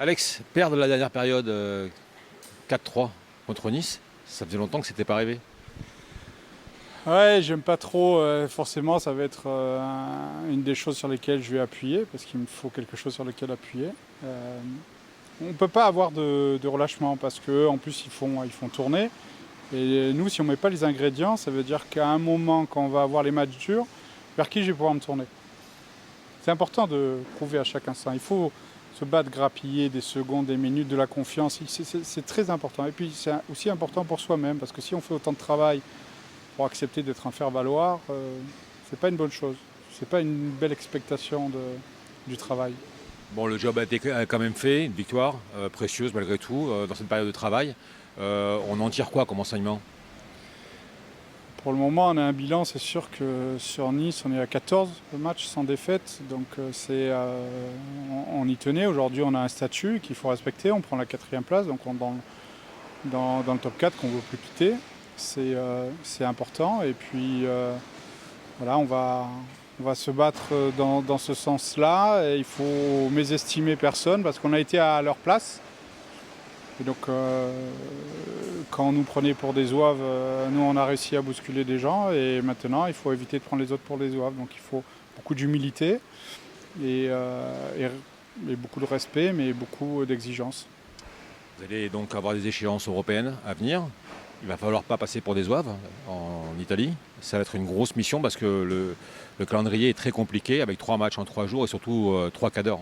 Alex, perdre la dernière période 4-3 contre Nice, ça faisait longtemps que c'était pas arrivé. Ouais, j'aime pas trop. Forcément, ça va être une des choses sur lesquelles je vais appuyer, parce qu'il me faut quelque chose sur lequel appuyer. Euh, on ne peut pas avoir de relâchement, parce qu'en plus, ils font tourner. Et nous, si on ne met pas les ingrédients, ça veut dire qu'à un moment, quand on va avoir les matchs durs, vers qui je vais pouvoir me tourner. C'est important de prouver à chaque instant. Il faut se battre, grappiller des secondes, des minutes, de la confiance. C'est très important. Et puis, c'est aussi important pour soi-même, parce que si on fait autant de travail pour accepter d'être un faire-valoir, c'est pas une bonne chose. C'est pas une belle expectation du travail. Bon, le job a été quand même fait, une victoire précieuse malgré tout dans cette période de travail. On en tire quoi comme enseignement? Pour le moment, on a un bilan, c'est sûr que sur Nice, on est à 14 matchs sans défaite. Donc on y tenait. Aujourd'hui, on a un statut qu'il faut respecter. On prend la 4e place, donc on est dans le top 4 qu'on ne veut plus quitter. C'est important. Et puis voilà, on va se battre dans ce sens-là. Et il faut mésestimer personne parce qu'on a été à leur place. Et donc, quand on nous prenait pour des zouaves, nous, on a réussi à bousculer des gens. Et maintenant, il faut éviter de prendre les autres pour des zouaves. Donc, il faut beaucoup d'humilité et beaucoup de respect, mais beaucoup d'exigence. Vous allez donc avoir des échéances européennes à venir. Il va falloir pas passer pour des zouaves en Italie. Ça va être une grosse mission parce que le calendrier est très compliqué avec 3 matchs en 3 jours et surtout 3 quarts d'heure.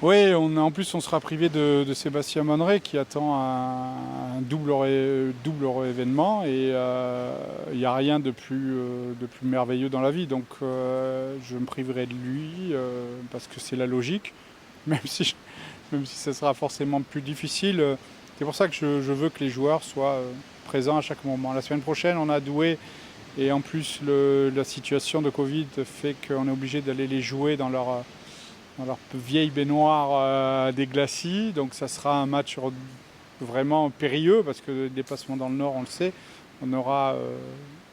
Oui, en plus, on sera privé de Sébastien Monneray qui attend un double événement. Et il n'y a rien de plus merveilleux dans la vie. Donc, je me priverai de lui parce que c'est la logique, même si, même si ça sera forcément plus difficile. C'est pour ça que je veux que les joueurs soient présents à chaque moment. La semaine prochaine, on a Douai. Et en plus, la situation de Covid fait qu'on est obligé d'aller les jouer dans leur vieille baignoire des glacis. Donc ça sera un match vraiment périlleux parce que le déplacement dans le nord, on le sait, on aura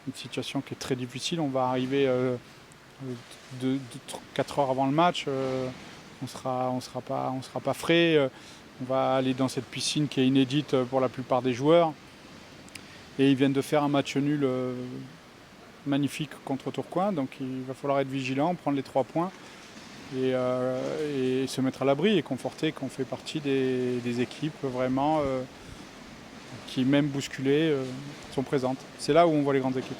une situation qui est très difficile. On va arriver 4 heures avant le match, on sera pas frais. On va aller dans cette piscine qui est inédite pour la plupart des joueurs. Et ils viennent de faire un match nul magnifique contre Tourcoing. Donc il va falloir être vigilant, prendre les 3 points. Et se mettre à l'abri et conforter qu'on fait partie des équipes vraiment qui, même bousculées, sont présentes. C'est là où on voit les grandes équipes.